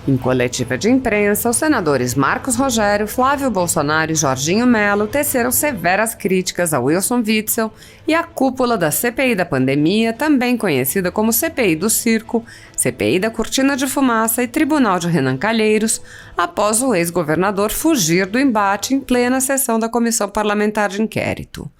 Em coletiva de imprensa, os senadores Marcos Rogério, Flávio Bolsonaro e Jorginho Melo teceram severas críticas a Wilson Witzel e à cúpula da CPI da pandemia, também conhecida como CPI do Circo, CPI da Cortina de Fumaça e Tribunal de Renan Calheiros, após o ex-governador fugir do embate em plena sessão da Comissão Parlamentar de Inquérito.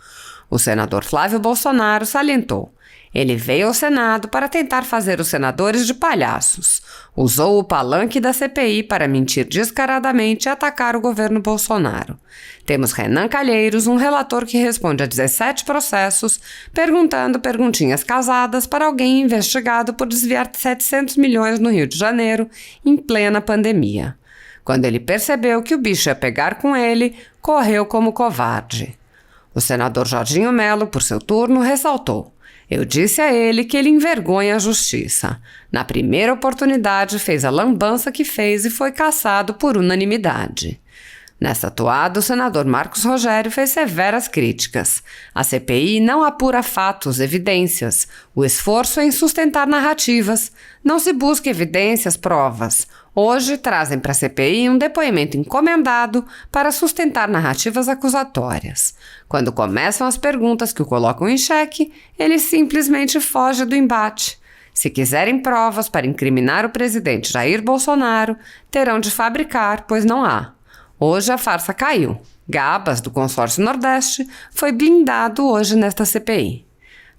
O senador Flávio Bolsonaro salientou: ele veio ao Senado para tentar fazer os senadores de palhaços. Usou o palanque da CPI para mentir descaradamente e atacar o governo Bolsonaro. Temos Renan Calheiros, um relator que responde a 17 processos, perguntando perguntinhas casadas para alguém investigado por desviar 700 milhões no Rio de Janeiro, em plena pandemia. Quando ele percebeu que o bicho ia pegar com ele, correu como covarde. O senador Jorginho Melo, por seu turno, ressaltou: eu disse a ele que ele envergonha a justiça. Na primeira oportunidade fez a lambança que fez e foi cassado por unanimidade. Nessa toada, o senador Marcos Rogério fez severas críticas. A CPI não apura fatos, evidências. O esforço é em sustentar narrativas. Não se busca evidências, provas. Hoje trazem para a CPI um depoimento encomendado para sustentar narrativas acusatórias. Quando começam as perguntas que o colocam em xeque, ele simplesmente foge do embate. Se quiserem provas para incriminar o presidente Jair Bolsonaro, terão de fabricar, pois não há. Hoje a farsa caiu. Gabas, do Consórcio Nordeste, foi blindado hoje nesta CPI.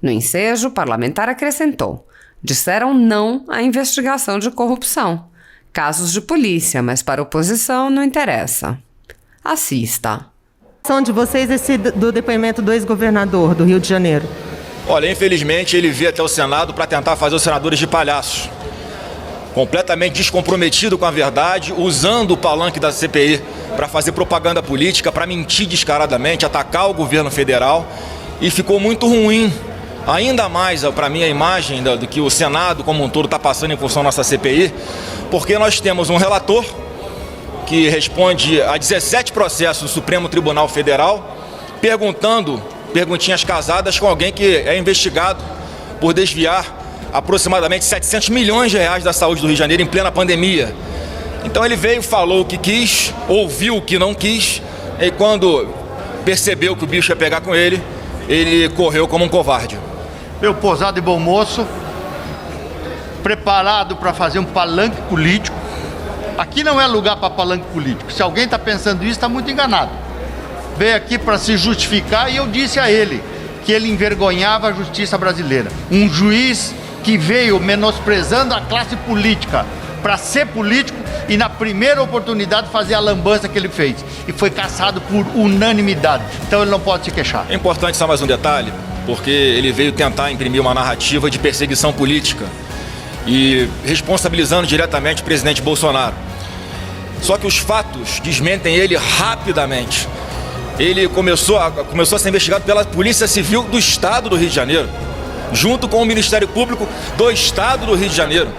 No ensejo, o parlamentar acrescentou: disseram não à investigação de corrupção. Casos de polícia, mas para a oposição não interessa. Assista. São de vocês do depoimento do ex-governador do Rio de Janeiro? Olha, infelizmente ele veio até o Senado para tentar fazer os senadores de palhaços. Completamente descomprometido com a verdade, usando o palanque da CPI para fazer propaganda política, para mentir descaradamente, atacar o governo federal. E ficou muito ruim, ainda mais para mim, a imagem do que o Senado como um todo está passando em função da nossa CPI, porque nós temos um relator que responde a 17 processos do Supremo Tribunal Federal, perguntando perguntinhas casadas com alguém que é investigado por desviar aproximadamente 700 milhões de reais da saúde do Rio de Janeiro em plena pandemia. Então ele veio, falou o que quis, ouviu o que não quis, e quando percebeu que o bicho ia pegar com ele, ele correu como um covarde. Eu, posado e bom moço, preparado para fazer um palanque político. Aqui não é lugar para palanque político. Se alguém está pensando isso, está muito enganado. Veio aqui para se justificar e eu disse a ele que ele envergonhava a justiça brasileira. Um juiz que veio menosprezando a classe política para ser político e na primeira oportunidade fazer a lambança que ele fez. E foi cassado por unanimidade. Então ele não pode se queixar. É importante só mais um detalhe, porque ele veio tentar imprimir uma narrativa de perseguição política e responsabilizando diretamente o presidente Bolsonaro. Só que os fatos desmentem ele rapidamente. Ele começou a ser investigado pela Polícia Civil do Estado do Rio de Janeiro, junto com o Ministério Público do Estado do Rio de Janeiro.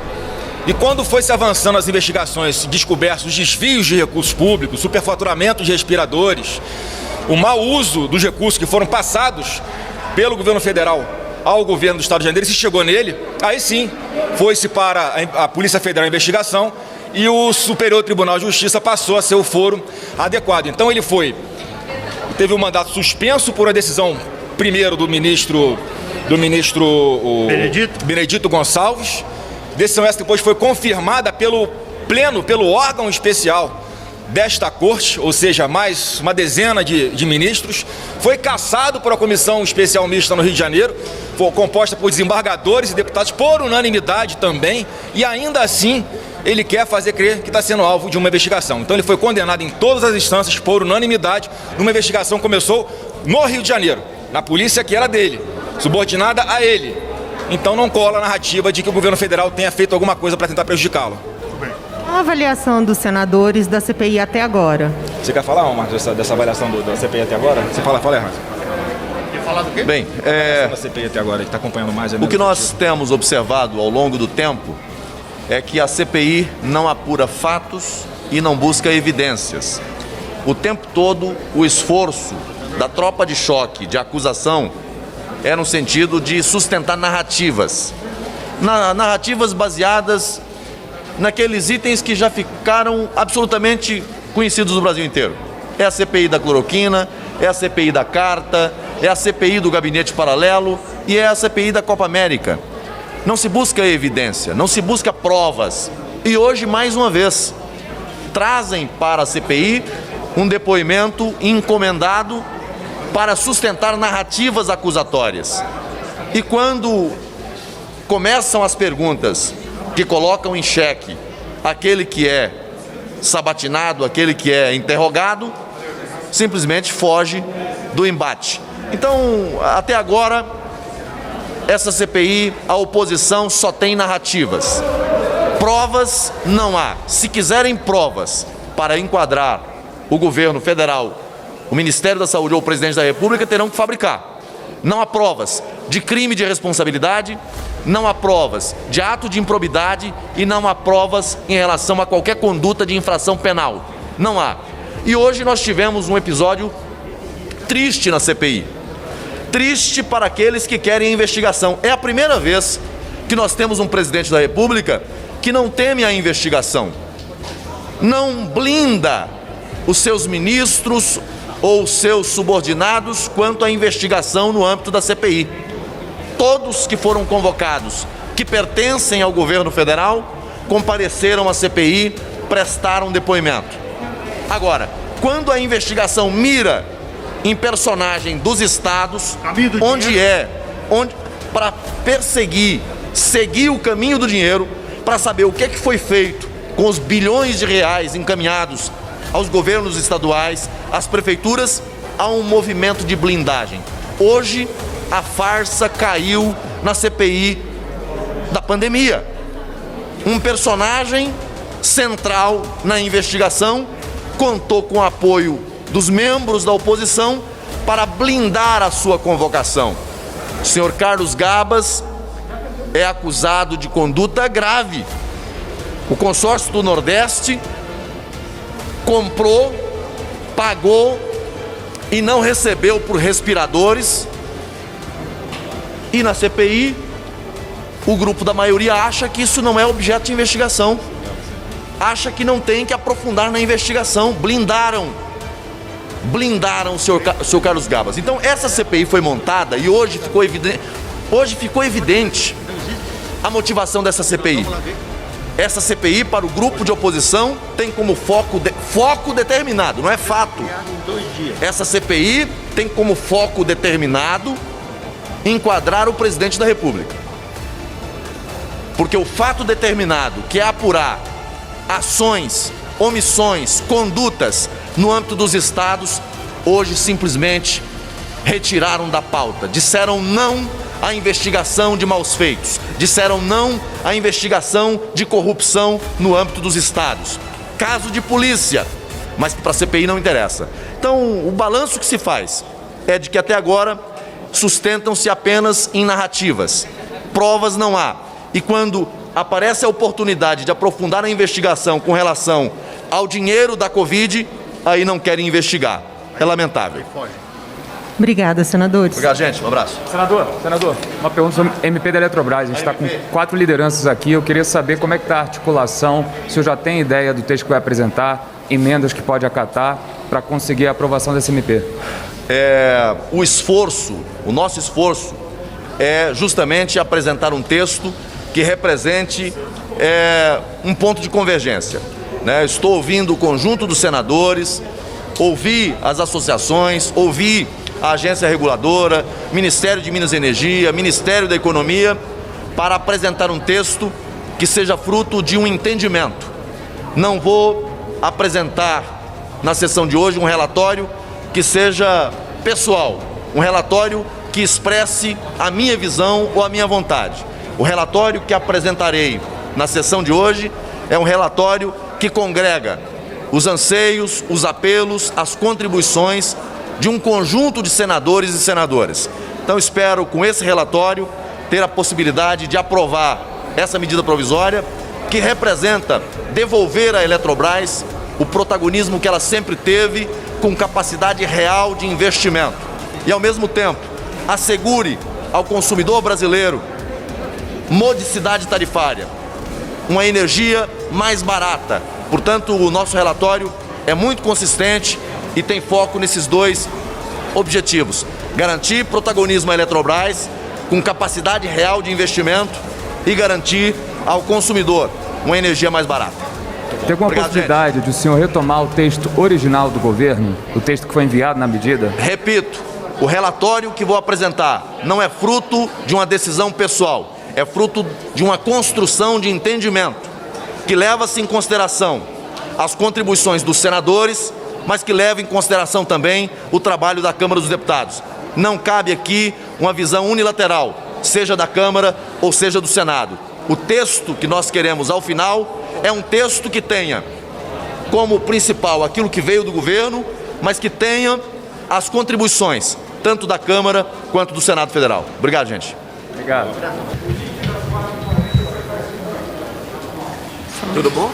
E quando foi se avançando as investigações, descobertos os desvios de recursos públicos, superfaturamento de respiradores, o mau uso dos recursos que foram passados pelo governo federal ao governo do Estado de Janeiro, se chegou nele, aí sim, foi-se para a Polícia Federal a investigação e o Superior Tribunal de Justiça passou a ser o foro adequado. Então ele teve um mandato suspenso por uma decisão, primeiro do ministro Benedito Gonçalves. Decisão essa depois foi confirmada pelo órgão especial desta corte, ou seja, mais uma dezena de ministros. Foi cassado por uma comissão especial mista no Rio de Janeiro, foi composta por desembargadores e deputados por unanimidade também, e ainda assim ele quer fazer crer que está sendo alvo de uma investigação. Então ele foi condenado em todas as instâncias por unanimidade numa investigação que começou no Rio de Janeiro, na polícia que era dele, subordinada a ele. Então não cola a narrativa de que o governo federal tenha feito alguma coisa para tentar prejudicá-lo. Qual a avaliação dos senadores da CPI até agora? Você quer falar, Marcos, dessa avaliação da CPI até agora? Você fala errado. Quer falar do quê? Bem, da CPI até agora, que está acompanhando mais. O que nós temos observado ao longo do tempo é que a CPI não apura fatos e não busca evidências. O tempo todo, o esforço da tropa de choque, de acusação, é no sentido de sustentar narrativas. Narrativas baseadas naqueles itens que já ficaram absolutamente conhecidos no Brasil inteiro. É a CPI da cloroquina, é a CPI da carta, é a CPI do gabinete paralelo e é a CPI da Copa América. Não se busca evidência, não se busca provas. E hoje, mais uma vez, trazem para a CPI um depoimento encomendado para sustentar narrativas acusatórias. E quando começam as perguntas que colocam em xeque aquele que é sabatinado, aquele que é interrogado, simplesmente foge do embate. Então, até agora, essa CPI, a oposição só tem narrativas. Provas não há. Se quiserem provas para enquadrar o governo federal, o Ministério da Saúde ou o presidente da República, terão que fabricar. Não há provas de crime de responsabilidade, não há provas de ato de improbidade e não há provas em relação a qualquer conduta de infração penal. Não há. E hoje nós tivemos um episódio triste na CPI. Triste para aqueles que querem a investigação. É a primeira vez que nós temos um presidente da República que não teme a investigação. Não blinda os seus ministros ou seus subordinados quanto à investigação no âmbito da CPI. Todos que foram convocados, que pertencem ao governo federal, compareceram à CPI, prestaram depoimento. Agora, quando a investigação mira em personagem dos estados, para perseguir, seguir o caminho do dinheiro, para saber o que foi feito com os bilhões de reais encaminhados aos governos estaduais, às prefeituras, há um movimento de blindagem. Hoje, a farsa caiu na CPI da pandemia. Um personagem central na investigação contou com o apoio dos membros da oposição para blindar a sua convocação. O senhor Carlos Gabas é acusado de conduta grave. O consórcio do Nordeste comprou, pagou e não recebeu por respiradores. E na CPI, o grupo da maioria acha que isso não é objeto de investigação. Acha que não tem que aprofundar na investigação. Blindaram o senhor Carlos Gabas. Então essa CPI foi montada e hoje ficou evidente a motivação dessa CPI. Essa CPI, para o grupo de oposição, tem como foco determinado, não é fato. Essa CPI tem como foco determinado enquadrar o presidente da República. Porque o fato determinado, que é apurar ações, omissões, condutas no âmbito dos estados, hoje simplesmente retiraram da pauta. Disseram não à investigação de maus feitos. Disseram não à investigação de corrupção no âmbito dos estados. Caso de polícia, mas para a CPI não interessa. Então, o balanço que se faz é de que até agora sustentam-se apenas em narrativas. Provas não há. E quando aparece a oportunidade de aprofundar a investigação com relação ao dinheiro da Covid, aí não querem investigar. É lamentável. Obrigada, senadores. Obrigado, gente. Um abraço. Senador, uma pergunta sobre MP da Eletrobras. A gente está com 4 lideranças aqui. Eu queria saber como é que está a articulação, se o senhor já tem ideia do texto que vai apresentar, emendas que pode acatar para conseguir a aprovação desse MP. O nosso esforço é justamente apresentar um texto que represente um ponto de convergência. Estou ouvindo o conjunto dos senadores, ouvi as associações, ouvi a agência reguladora, Ministério de Minas e Energia, Ministério da Economia, para apresentar um texto que seja fruto de um entendimento. Não vou apresentar na sessão de hoje um relatório que seja pessoal, um relatório que expresse a minha visão ou a minha vontade. O relatório que apresentarei na sessão de hoje é um relatório que congrega os anseios, os apelos, as contribuições de um conjunto de senadores e senadoras. Então espero, com esse relatório, ter a possibilidade de aprovar essa medida provisória que representa devolver à Eletrobras o protagonismo que ela sempre teve, com capacidade real de investimento. E, ao mesmo tempo, assegure ao consumidor brasileiro modicidade tarifária, uma energia mais barata. Portanto, o nosso relatório é muito consistente e tem foco nesses dois objetivos: garantir protagonismo à Eletrobras com capacidade real de investimento e garantir ao consumidor uma energia mais barata. Tem alguma possibilidade de o senhor retomar o texto original do governo, o texto que foi enviado na medida? Repito, o relatório que vou apresentar não é fruto de uma decisão pessoal, é fruto de uma construção de entendimento que leva-se em consideração as contribuições dos senadores, mas que leva em consideração também o trabalho da Câmara dos Deputados. Não cabe aqui uma visão unilateral, seja da Câmara ou seja do Senado. O texto que nós queremos ao final é um texto que tenha como principal aquilo que veio do governo, mas que tenha as contribuições tanto da Câmara quanto do Senado Federal. Obrigado, gente. Obrigado. Tudo bom?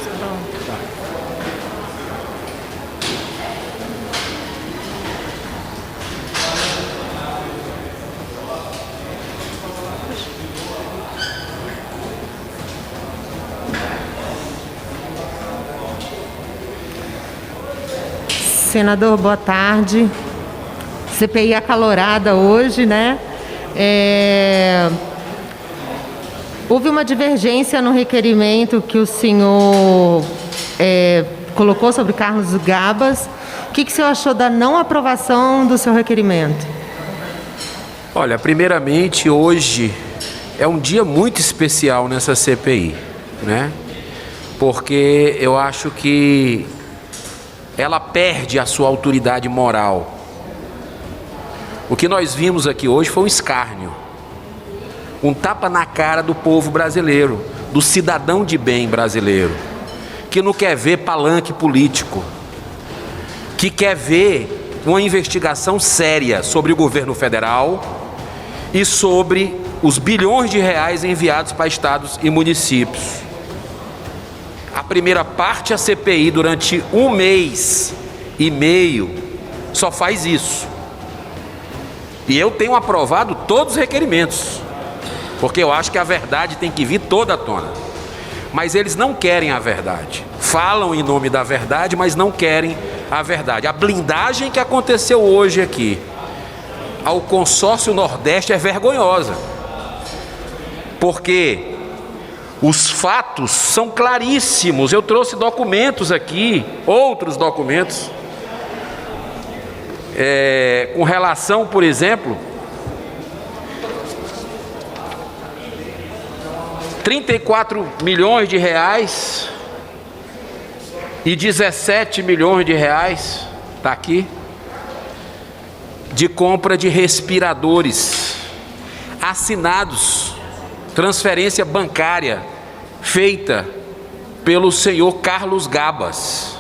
Senador, boa tarde. CPI acalorada hoje, né? Houve uma divergência no requerimento que o senhor colocou sobre Carlos Gabas. O que o senhor achou da não aprovação do seu requerimento? Olha, primeiramente, hoje é um dia muito especial nessa CPI, né? Porque eu acho que ela perde a sua autoridade moral. O que nós vimos aqui hoje foi um escárnio, um tapa na cara do povo brasileiro, do cidadão de bem brasileiro, que não quer ver palanque político, que quer ver uma investigação séria sobre o governo federal e sobre os bilhões de reais enviados para estados e municípios. A primeira parte, a CPI, durante 1 mês e meio, só faz isso. E eu tenho aprovado todos os requerimentos, porque eu acho que a verdade tem que vir toda à tona. Mas eles não querem a verdade. Falam em nome da verdade, mas não querem a verdade. A blindagem que aconteceu hoje aqui ao consórcio Nordeste é vergonhosa, porque os fatos são claríssimos. Eu trouxe documentos aqui, outros documentos, com relação, por exemplo, 34 milhões de reais e 17 milhões de reais, está aqui, de compra de respiradores assinados, transferência bancária feita pelo senhor Carlos Gabas,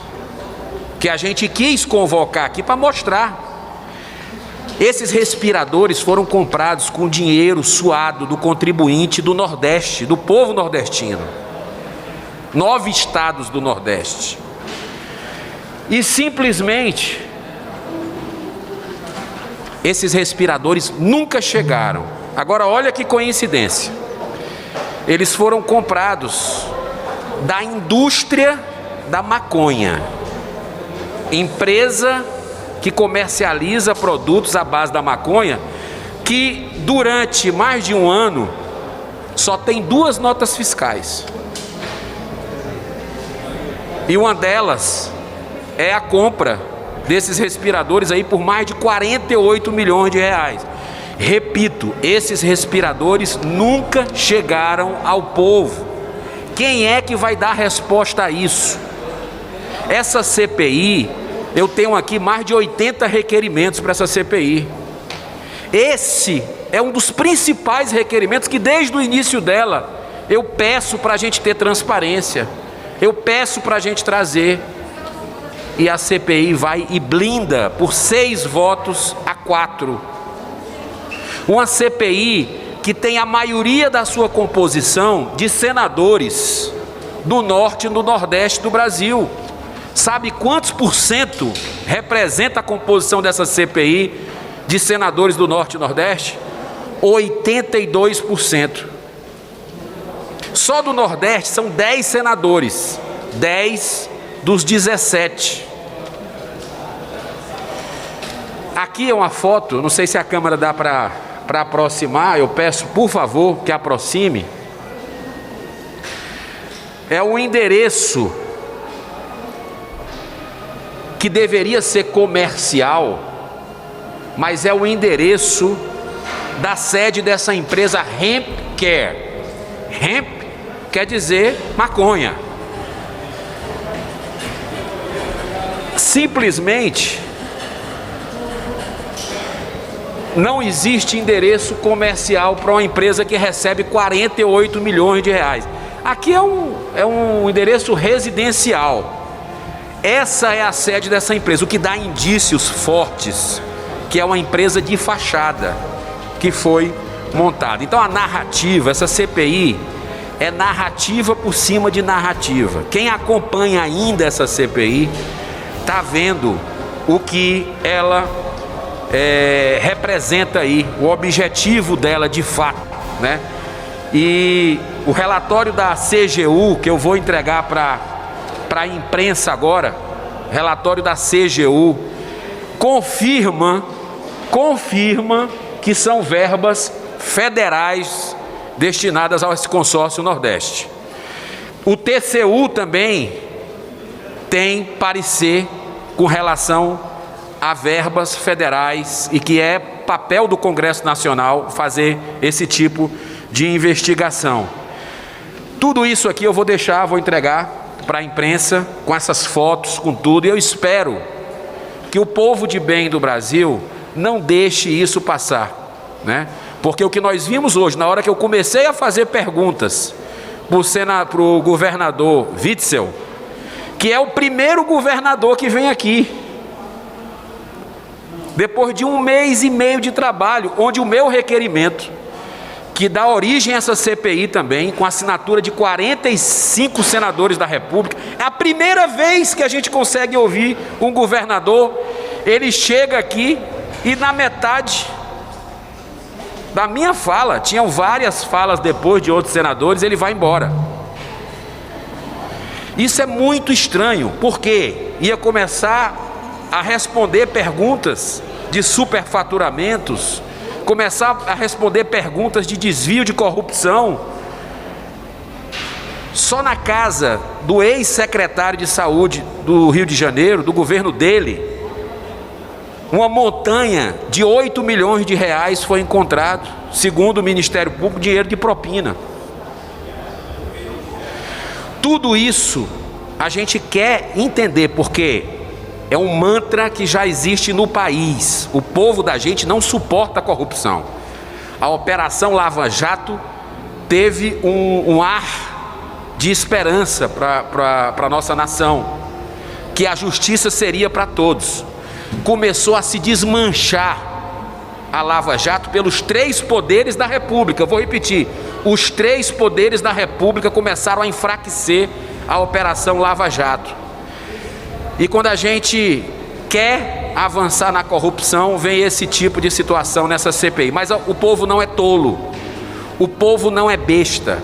que a gente quis convocar aqui para mostrar. Esses respiradores foram comprados com dinheiro suado do contribuinte do Nordeste, do povo nordestino. 9 estados do Nordeste. E simplesmente esses respiradores nunca chegaram. Agora olha que coincidência. Eles foram comprados da indústria da maconha, empresa que comercializa produtos à base da maconha, que durante mais de 1 ano só tem 2 notas fiscais. E uma delas é a compra desses respiradores aí por mais de 48 milhões de reais. Repito, esses respiradores nunca chegaram ao povo. Quem é que vai dar resposta a isso? Essa CPI, eu tenho aqui mais de 80 requerimentos para essa CPI. Esse é um dos principais requerimentos que desde o início dela eu peço para a gente ter transparência, eu peço para a gente trazer. E a CPI vai e blinda por 6 votos a 4. Uma CPI que tem a maioria da sua composição de senadores do Norte e do Nordeste do Brasil. Sabe quantos % representa a composição dessa CPI de senadores do Norte e Nordeste? 82%. Só do Nordeste são 10 senadores. 10 dos 17. Aqui é uma foto, não sei se a câmera dá para aproximar, eu peço por favor que aproxime. É o endereço que deveria ser comercial, mas é o endereço da sede dessa empresa Hemp Care. Hemp quer dizer maconha. Simplesmente não existe endereço comercial para uma empresa que recebe 48 milhões de reais. Aqui é um endereço residencial. Essa é a sede dessa empresa, o que dá indícios fortes que é uma empresa de fachada que foi montada. Então a narrativa, essa CPI, é narrativa por cima de narrativa. Quem acompanha ainda essa CPI está vendo o que ela representa aí, o objetivo dela de fato, né? E o relatório da CGU, que eu vou entregar para a imprensa agora, relatório da CGU, confirma que são verbas federais destinadas a esse consórcio Nordeste. O TCU também tem parecer com relação a verbas federais e que é papel do Congresso Nacional fazer esse tipo de investigação. Tudo isso aqui eu vou entregar para a imprensa com essas fotos, com tudo, e eu espero que o povo de bem do Brasil não deixe isso passar, né? Porque o que nós vimos hoje, na hora que eu comecei a fazer perguntas para o governador Witzel, que é o primeiro governador que vem aqui, depois de 1 mês e meio de trabalho, onde o meu requerimento, que dá origem a essa CPI também, com assinatura de 45 senadores da República, é a primeira vez que a gente consegue ouvir um governador. Ele chega aqui e na metade da minha fala, tinham várias falas depois de outros senadores, ele vai embora. Isso é muito estranho, porque ia começar a responder perguntas de superfaturamentos, começar a responder perguntas de desvio de corrupção. Só na casa do ex-secretário de saúde do Rio de Janeiro, do governo dele, uma montanha de 8 milhões de reais foi encontrado, segundo o Ministério Público, dinheiro de propina. Tudo isso a gente quer entender, porque é um mantra que já existe no país. O povo da gente não suporta a corrupção. A Operação Lava Jato teve um ar de esperança para a nossa nação, que a justiça seria para todos. Começou a se desmanchar a Lava Jato pelos 3 poderes da República. Vou repetir, os 3 poderes da República começaram a enfraquecer a Operação Lava Jato. E quando a gente quer avançar na corrupção, vem esse tipo de situação nessa CPI. Mas o povo não é tolo, o povo não é besta,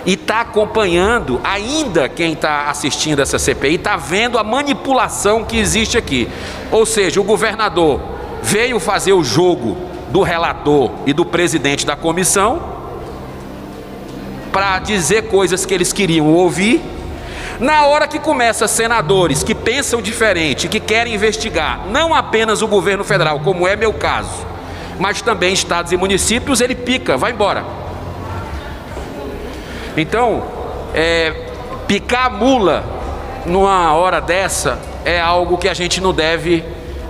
e está acompanhando, ainda quem está assistindo essa CPI, está vendo a manipulação que existe aqui. Ou seja, o governador veio fazer o jogo do relator e do presidente da comissão para dizer coisas que eles queriam ouvir. Na hora que começa senadores que pensam diferente, que querem investigar não apenas o governo federal, como é meu caso, mas também estados e municípios, ele pica, vai embora. Então, picar a mula numa hora dessa é algo que a gente não deve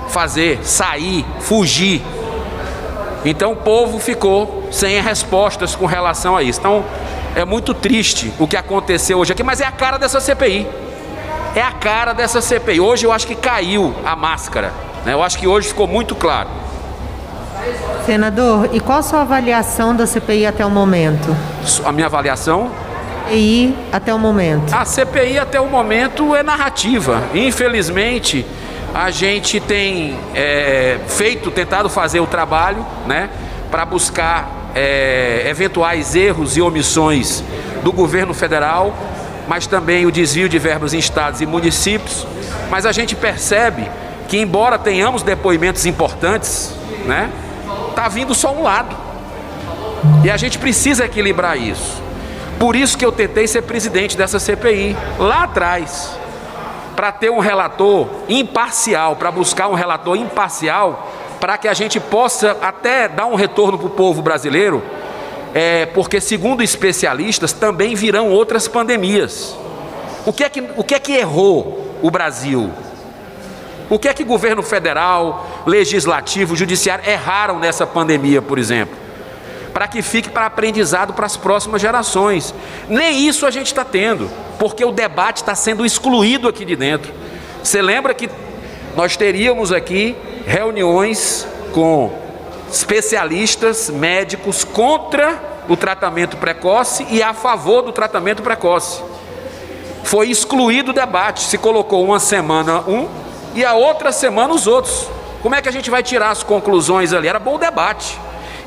fazer, sair, fugir. Então o povo ficou sem respostas com relação a isso. Então é muito triste o que aconteceu hoje aqui, mas é a cara dessa CPI. É a cara dessa CPI. Hoje eu acho que caiu a máscara, né? Eu acho que hoje ficou muito claro. Senador, e qual a sua avaliação da CPI até o momento? A minha avaliação? CPI até o momento. A CPI até o momento é narrativa. Infelizmente, a gente tem tentado fazer o trabalho, né, para buscar eventuais erros e omissões do governo federal, mas também o desvio de verbas em estados e municípios. Mas a gente percebe que, embora tenhamos depoimentos importantes, né, está vindo só um lado. E a gente precisa equilibrar isso. Por isso que eu tentei ser presidente dessa CPI, lá atrás, para ter um relator imparcial, para buscar um relator imparcial, para que a gente possa até dar um retorno para o povo brasileiro, porque, segundo especialistas, também virão outras pandemias. O que é que errou o Brasil? O que é que o governo federal, legislativo, judiciário erraram nessa pandemia, por exemplo? Para que fique para aprendizado para as próximas gerações. Nem isso a gente está tendo, porque o debate está sendo excluído aqui de dentro. Você lembra que nós teríamos aqui reuniões com especialistas, médicos contra o tratamento precoce e a favor do tratamento precoce. Foi excluído o debate, se colocou uma semana um e a outra semana os outros. Como é que a gente vai tirar as conclusões ali? Era bom o debate.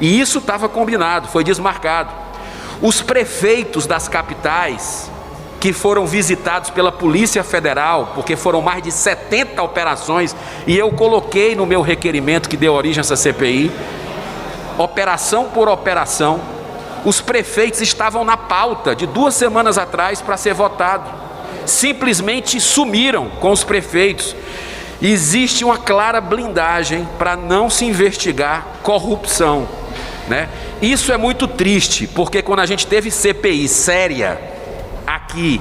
E isso estava combinado, foi desmarcado. Os prefeitos das capitais que foram visitados pela Polícia Federal, porque foram mais de 70 operações, e eu coloquei no meu requerimento que deu origem a essa CPI, operação por operação, os prefeitos estavam na pauta de 2 semanas atrás para ser votado. Simplesmente sumiram com os prefeitos. Existe uma clara blindagem para não se investigar corrupção, né? Isso é muito triste, porque quando a gente teve CPI séria aqui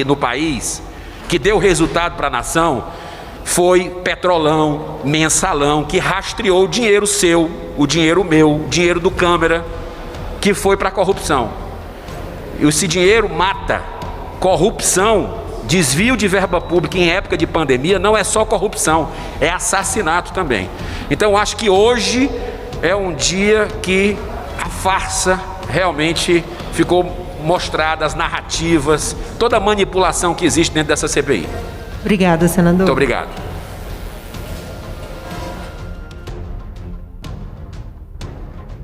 no país, que deu resultado para a nação, foi Petrolão, Mensalão, que rastreou o dinheiro seu, o dinheiro meu, o dinheiro do Câmara, que foi para a corrupção. E esse dinheiro mata. Corrupção, desvio de verba pública em época de pandemia não é só corrupção, é assassinato também. Então eu acho que hoje é um dia que a farsa realmente ficou mostrada, as narrativas, toda a manipulação que existe dentro dessa CPI. Obrigada, senador. Muito obrigado.